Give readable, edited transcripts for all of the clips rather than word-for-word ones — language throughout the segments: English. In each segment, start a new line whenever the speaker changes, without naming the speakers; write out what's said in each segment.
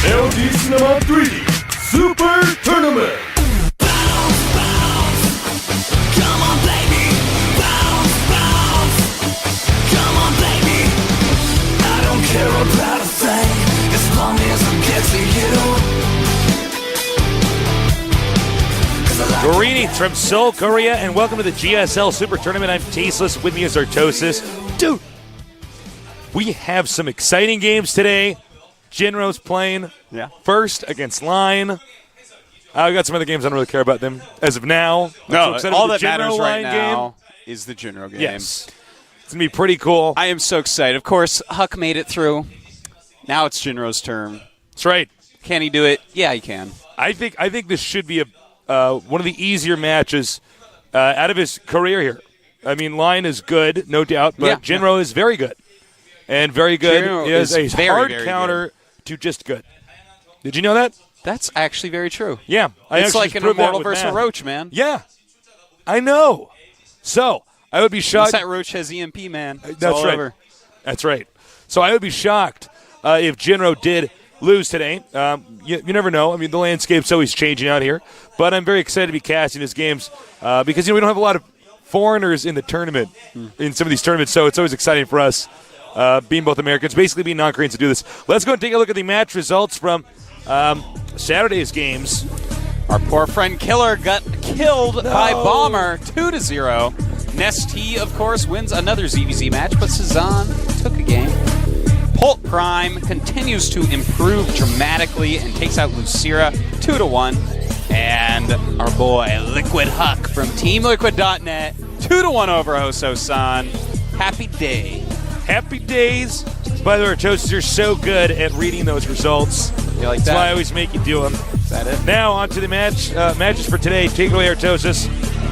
LG Cinema 3D Super Tournament.
Bounce, bounce. Come on, baby. Bounce, bounce. Come on, baby. I don't care about a thing as long as I'm getting you.
Greetings from Seoul, Korea, and welcome to the GSL Super Tournament. I'm Tasteless. With me is Artosis. Dude, we have some exciting games today. Jinro's playing first against Line. I got some other games I don't really care about them as of now.
No,
so
all that matters
Line
right now
game.
is the Jinro game.
Yes. It's going to be pretty cool.
I am so excited. Of course, Huck made it through. Now it's Jinro's turn.
That's right.
Can he do it? Yeah, he can.
I think this should be one of the easier matches out of his career here. I mean, Line is good, no doubt, but Jinro is very good. And very good.
Jinro
He has
is
a
very,
hard
very
counter
good.
to just good. Did you know that?
That's actually very true.
Yeah.
It's like an Immortal versus a Roach, man.
Yeah. I know. So, I would be shocked.
Unless that Roach has EMP, man. It's
That's
all
right.
over.
That's right. So, I would be shocked if Jinro did lose today. You never know. I mean, the landscape's always changing out here. But I'm very excited to be casting his games because, we don't have a lot of foreigners in the tournament, in some of these tournaments. So, it's always exciting for us. Being both Americans, basically being non-Koreans to do this. Let's go and take a look at the match results from Saturday's games.
Our poor friend Killer got killed by Bomber 2-0. Nest T, of course, wins another ZVZ match, but Cezanne took a game. Polt Prime continues to improve dramatically and takes out Lucira 2-1. And our boy Liquid Huck from TeamLiquid.net 2-1 over Hoso-san. Happy day.
Happy days. By the way, Artosis, you're so good at reading those results.
You like
That's
that?
why I always make you do them.
Is that it?
Now, on to the matches for today. Take it away, Artosis.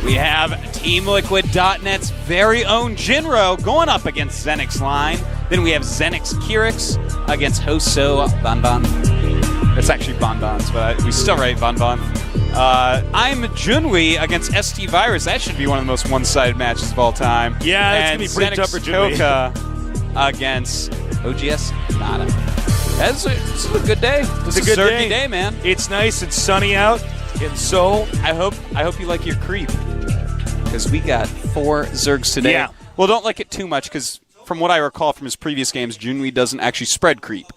We have TeamLiquid.net's very own Jinro going up against ZeNEXLine. Then we have Zenex Kirix against Hoso Bonbon. It's actually Bonbons, but we still write Bonbon. I'm Junwei against ST Virus. That should be one of the most one-sided matches of all time.
Yeah, that's
and
going to be pretty tough for Junwei.
Toka against OGS Nada. This is a good day. This is a
good
surgy day, man.
It's nice and sunny out in Seoul.
I hope you like your creep, because we got 4 Zergs today.
Yeah.
Well, don't like it too much, because from what I recall from his previous games, Junwei doesn't actually spread creep.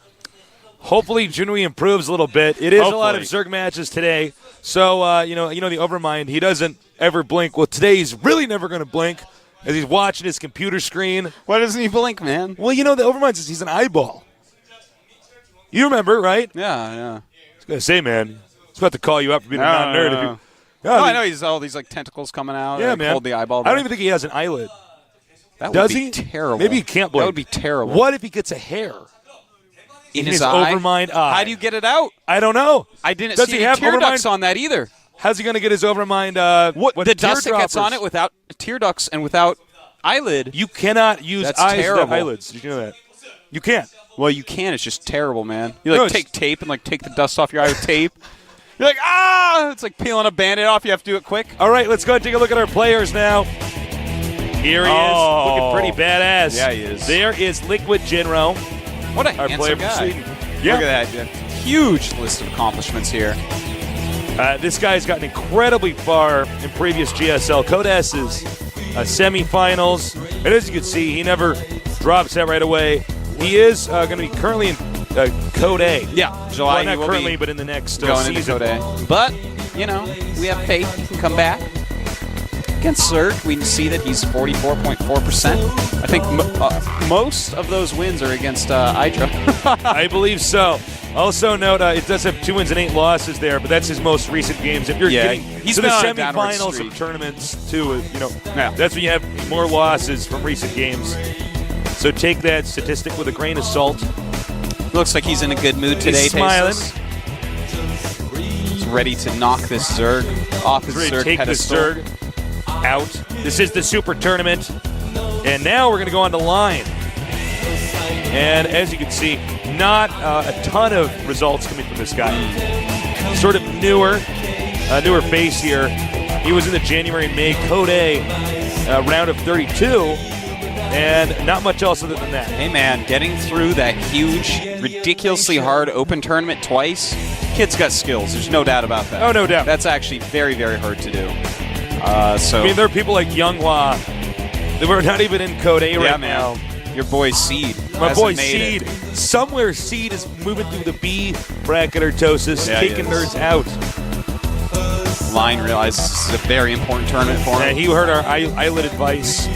Hopefully, Junwei improves a little bit. It is a lot of
Hopefully.
Zerg matches today. So, you know the Overmind, he doesn't ever blink. Well, today he's really never going to blink as he's watching his computer screen.
Why doesn't he blink, man?
Well, the Overmind says he's an eyeball. You remember, right?
Yeah.
I was going to say, man, he's about to call you up for being a non-nerd.
No.
If
No, I know he's all these like tentacles coming out.
Yeah,
like,
man.
Hold the eyeball.
I don't even think he has an eyelid.
That
Does
would be
he?
terrible.
Maybe he can't blink.
That would be terrible.
What if he gets a hair
in his eye?
Overmind eye?
How do you get it out?
I don't know.
I didn't
Does
see
he
any
have
tear
Overmind?
ducts on that either.
How's he going to get his Overmind?
The dust that gets
teardroppers?
on it without tear ducts and without eyelid.
You cannot use
That's
eyes
terrible.
without eyelids. Did you know that? You can't.
Well, you can. It's just terrible, man. You
No,
take tape and take the dust off your eye with tape. You're like, ah! It's like peeling a Band-Aid off. You have to do it quick.
All right, let's go and take a look at our players now. Here he is, looking pretty badass.
Yeah, he is.
There is LiquidJinro,
What a
our player
handsome
from
guy.
Sweden.
Look
Yeah.
at that. Huge list of accomplishments here.
This guy's gotten incredibly far in previous GSL. Codes's semifinals. And as you can see, he never drops that right away. He is going to be currently in Code A.
Yeah, July.
Well,
he
not
will
currently,
be
but in the next
going into
season.
Code A. But, we have faith he can come back. Against Zerg, we see that he's 44.4%. I think most of those wins are against Hydra.
I believe so. Also note, it does have 2 wins and 8 losses there, but that's his most recent games. If you're getting
he's
to
been
the
on a downward
semifinals
streak.
of tournaments, too,
Yeah.
that's when you have more losses from recent games. So take that statistic with a grain of salt.
Looks like he's in a good mood today.
He's smiling.
Tasteless. He's ready to knock this Zerg off his
Ready to
Zerg
take
pedestal.
the Zerg out. This is the Super Tournament. And now we're going to go on to Line. And as you can see, not a ton of results coming from this guy. Sort of newer face here. He was in the January-May Code A round of 32. and not much else other than that.
Hey, man, getting through that huge, ridiculously hard open tournament twice, kid's got skills. There's no doubt about that.
Oh, no doubt.
That's actually very, very hard to do.
I mean, there are people like Younghwa that were not even in Code A right now.
Your boy Seed.
My boy
made
Seed. Somewhere Seed is moving through the B bracket Artosis, taking nerds out.
Line realizes this is a very important tournament for him.
And he heard our eyelid advice,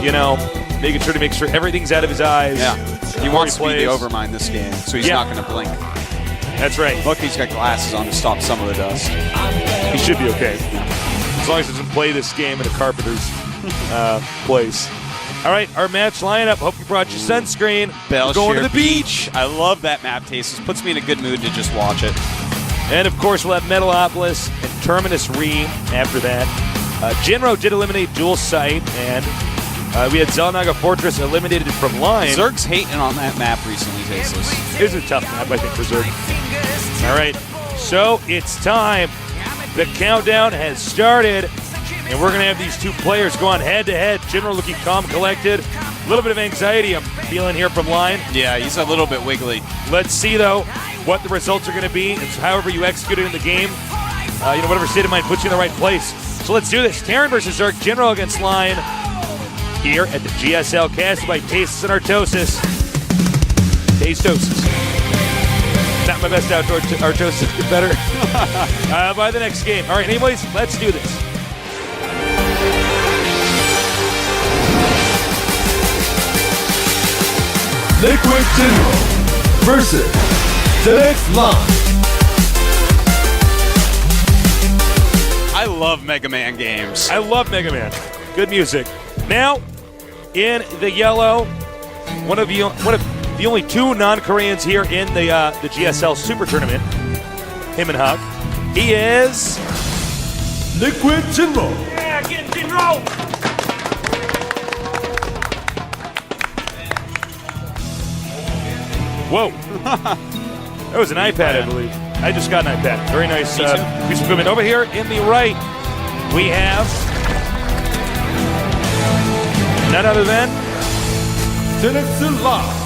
you know, making sure to make sure everything's out of his eyes.
Yeah. He wants to be the overmind this game, so he's not going to blink.
That's right.
Look, he's got glasses on to stop some of the dust.
He should be okay. As long as he doesn't play this game in a carpenter's place. All right, our match lineup. Hope you brought your sunscreen. We're going to the beach.
I love that map, Tastes. Puts me in a good mood to just watch it.
And, of course, we'll have Metalopolis and Terminus Re after that. Jinro did eliminate Dual Sight, and we had Zelnaga Fortress eliminated from Line.
Zerg's hating on that map recently, Tasteless.
It is a tough map, I think, for Zerg. All right, so it's time. The countdown has started, and we're going to have these two players going head-to-head. Jinro looking calm, collected. A little bit of anxiety I'm feeling here from Line.
Yeah, he's a little bit wiggly.
Let's see, though, what the results are going to be. It's however you execute it in the game. Whatever state of mind puts you in the right place. So let's do this. Terran versus Zerg, Jinro against Line. Here at the GSL, casted by Tastes and Artosis. Tastosis. Not my best outdoor Artosis, get better. By the next game. All right, anyways, let's do this.
LiquidJinro versus ZeNEXLine.
I love Mega Man games.
I love Mega Man. Good music. Now, in the yellow, one of the only two non-Koreans here in the GSL Super Tournament, him and Huck. He is
LiquidJinro.
Yeah, get him, Jinro! Whoa. That was an iPad, I believe. I just got an iPad. Very nice piece of equipment. Over here in the right, we have none other than
ZeNEXLine.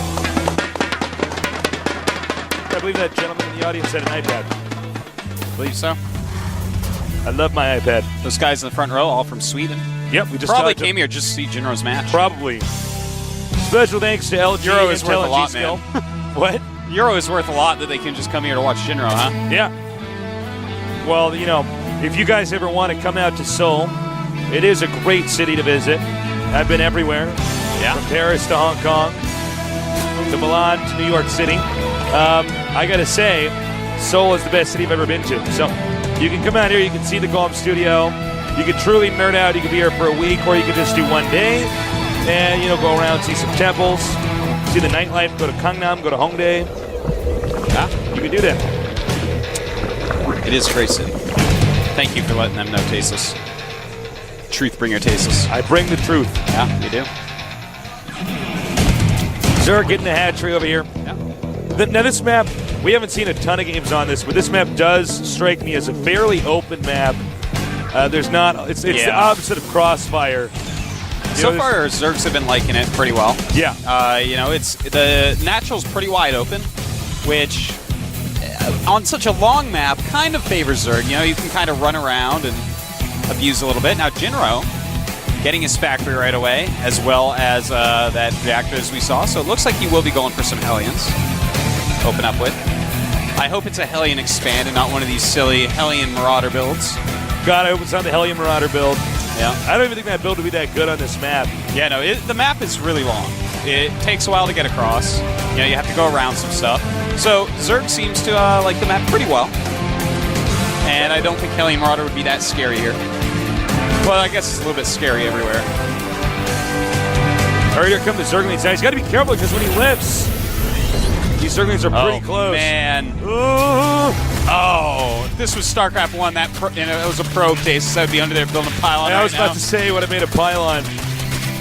I believe that gentleman in the audience had an iPad.
Believe so.
I love my iPad.
Those guys in the front row, all from Sweden.
Yep, we just
Probably
talked to
came here just to see Jinro's match.
Probably. Special thanks to LG.
Euro is
Intel,
worth a
and
lot,
G-Skill.
man.
What?
Euro is worth a lot that they can just come here to watch Jinro, huh?
Yeah. Well, if you guys ever want to come out to Seoul, it is a great city to visit. I've been everywhere.
Yeah.
From Paris to Hong Kong, to Milan to New York City. I got to say, Seoul is the best city I've ever been to. So you can come out here, you can see the Golem Studio. You can truly nerd out. You can be here for a week, or you can just do one day and, go around, see some temples, see the nightlife, go to Gangnam, go to Hongdae. Yeah, you can do that.
It is a great city. Thank you for letting them know, Tasteless. Truth bringer, Tasteless.
I bring the truth.
Yeah, you do.
Zerg getting the hatchery over here.
Yeah.
Now this map, we haven't seen a ton of games on this, but this map does strike me as a fairly open map. It's the opposite of Crossfire.
So far, Zergs have been liking it pretty well.
Yeah.
It's the natural's pretty wide open, which on such a long map kind of favors Zerg. You can kind of run around and abuse a little bit. Now Jinro getting his factory right away, as well as that reactor as we saw. So it looks like he will be going for some Hellions. Open up with. I hope it's a Hellion expand and not one of these silly Hellion Marauder builds.
God, I hope it's not the Hellion Marauder build.
Yeah.
I don't even think that build would be that good on this map.
Yeah, no, the map is really long. It takes a while to get across. You have to go around some stuff. So Zerg seems to like the map pretty well. And I don't think Hellion Marauder would be that scary here. Well, I guess it's a little bit scary everywhere.
All right, here come the Zerglings. Now he's got to be careful because when he lifts, these Zerglings are pretty close.
Man.
Ooh.
Oh, if this was StarCraft 1, that was a pro case. So I'd be under there building a pylon.
I was about to say what I made a pylon.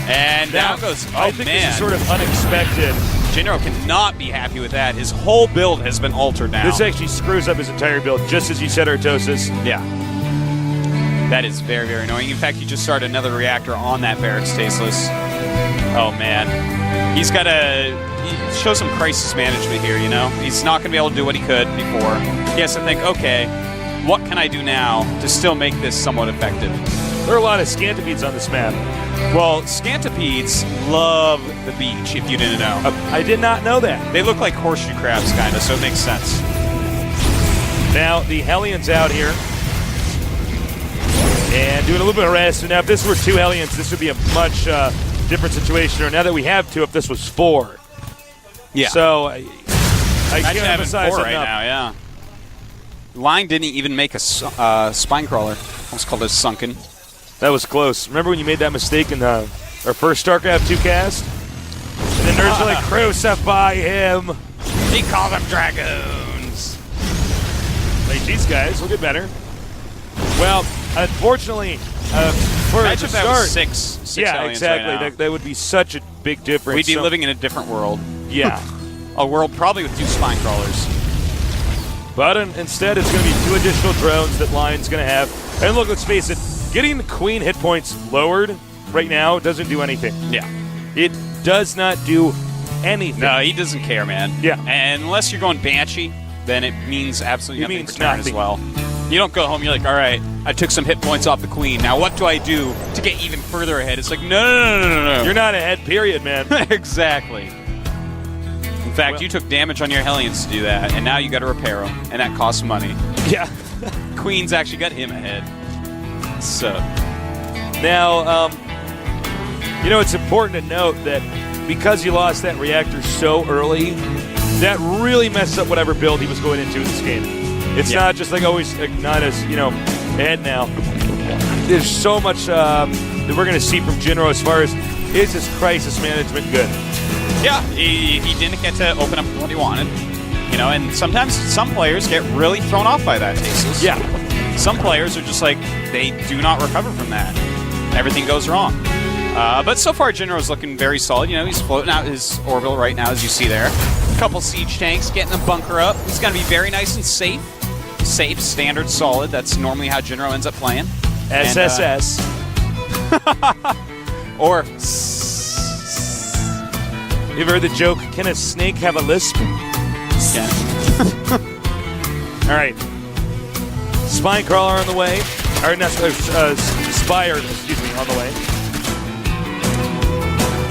And down goes.
I think this is sort of unexpected.
Jinro cannot be happy with that. His whole build has been altered now.
This actually screws up his entire build, just as you said, Artosis.
Yeah. That is very, very annoying. In fact, you just started another reactor on that barracks, Tasteless. Oh, man. He's got to show some crisis management here, you know? He's not going to be able to do what he could before. He has to think, okay, what can I do now to still make this somewhat effective?
There are a lot of Scantipedes on this map.
Well, Scantipedes love the beach, if you didn't know.
I did not know that.
They look like horseshoe crabs, kind of, so it makes sense.
Now, the Hellions out here. And doing a little bit of harassment. Now, if this were 2 Hellions, this would be a much different situation. Or now that we have 2, if this was 4.
Yeah.
So, I
Imagine
can't
having
emphasize
4 right
enough.
now, yeah. Line didn't even make a spine crawler. Almost called it sunken.
That was close. Remember when you made that mistake in our first StarCraft 2 cast? And the nerds were like, crucify him.
He called them dragons.
Like, geez, guys, we'll get better. Well, unfortunately, for
Imagine
the
if that
start,
was six
yeah,
aliens
exactly.
right now.
That would be such a big difference.
We'd be
So-
living in a different world.
Yeah.
A world probably with 2 spine crawlers.
But instead, it's going to be 2 additional drones that Line's going to have. And look, let's face it, getting the Queen hit points lowered right now doesn't do anything.
Yeah.
It does not do anything.
No, he doesn't care, man.
Yeah.
And unless you're going Banshee, then it means absolutely
It
nothing
means
for turn
nothing.
as well. You don't go home, you're like, all right, I took some hit points off the Queen. Now what do I do to get even further ahead? It's like, no.
You're not ahead, period, man.
Exactly. In fact,
Well-
you took damage on your Hellions to do that, and now you got to repair them, and that costs money.
Yeah.
Queen's actually got him ahead. So,
Now, it's important to note that because he lost that reactor so early, that really messed up whatever build he was going into in this game. It's
Yeah.
not just like always not as, ahead now. There's so much that we're going to see from Jinro as far as is his crisis management good.
yeah, he didn't get to open up what he wanted. And sometimes some players get really thrown off by that, Tasteless.
Yeah.
Some players are just like, they do not recover from that. Everything goes wrong. But so far, Jinro's looking very solid. He's floating out his orbital right now, as you see there. A couple siege tanks, getting the bunker up. He's going to be very nice and safe. Safe, standard, solid. That's normally how Jinro ends up playing.
SSS.
Or
You ever heard the joke, can a snake have a lisp?
yeah.
All right. Spine crawler on the way. Or not, Spire, excuse me, on the way.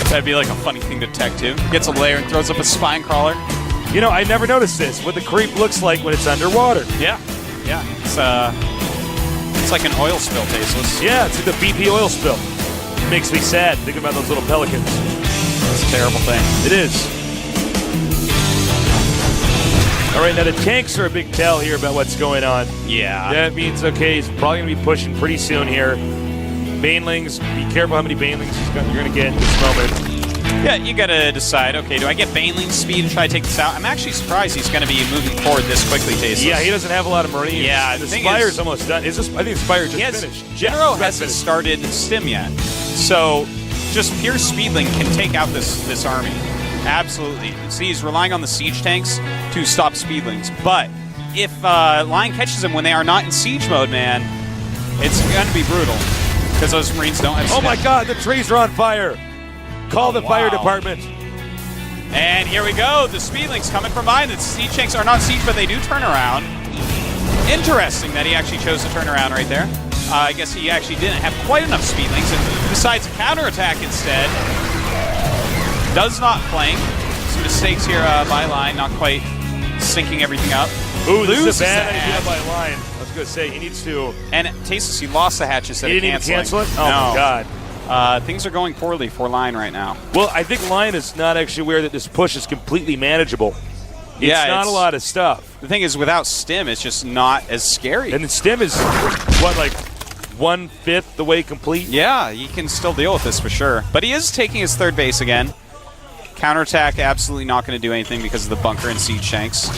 That'd be like a funny thing to tech too. Gets a layer and throws up a spine crawler.
I never noticed this, what the creep looks like when it's underwater.
Yeah. Yeah. It's like an oil spill, Tasteless.
Yeah, it's like the BP oil spill. It makes me sad thinking about those little pelicans.
It's a terrible thing.
It is. All right, now the tanks are a big tell here about what's going on.
Yeah.
That means, okay, he's probably going to be pushing pretty soon here. Banelings, be careful how many Banelings you're going to get in this moment.
Yeah, you gotta decide, okay, do I get Baneling's speed and try to take this out? I'm actually surprised he's gonna be moving forward this quickly, Tasteless.
Yeah, he doesn't have a lot of Marines.
Yeah,
the
thing
Spire's
is-
almost done. I think Spire just
He has,
finished.
Jinro
Yeah,
hasn't
finished.
started Stim yet. So just pure Speedling can take out this army. Absolutely. See, he's relying on the siege tanks to stop Speedlings. But if Line catches them when they are not in siege mode, man, it's gonna be brutal. Because those Marines don't have
Oh my
Stim.
God, the trees are on fire. Call the fire
wow.
department.
And here we go. The Speedlings coming from behind. The siege tanks are not siege, but they do turn around. Interesting that he actually chose to turn around right there. I guess he actually didn't have quite enough Speedlings and decides to counterattack instead. Does not flank. Some mistakes here by Line, not quite syncing everything up.
Ooh, this
Loses
is a bad
the
idea
hatch.
by Line. I was going to say, he needs to...
And Tasteless, he lost the hatch instead
He
of
didn't even
canceling.
cancel it? Oh,
no.
my God.
Things are going poorly for Line right now.
Well, I think Line is not actually aware that this push is completely manageable. It's
Yeah,
not
it's-
a lot of stuff.
The thing is, without Stim, it's just not as scary.
And the stem is, what, like 1/5 the way complete?
Yeah, he can still deal with this for sure. But he is taking his third base again. Counterattack, absolutely not going to do anything because of the bunker and siege tanks.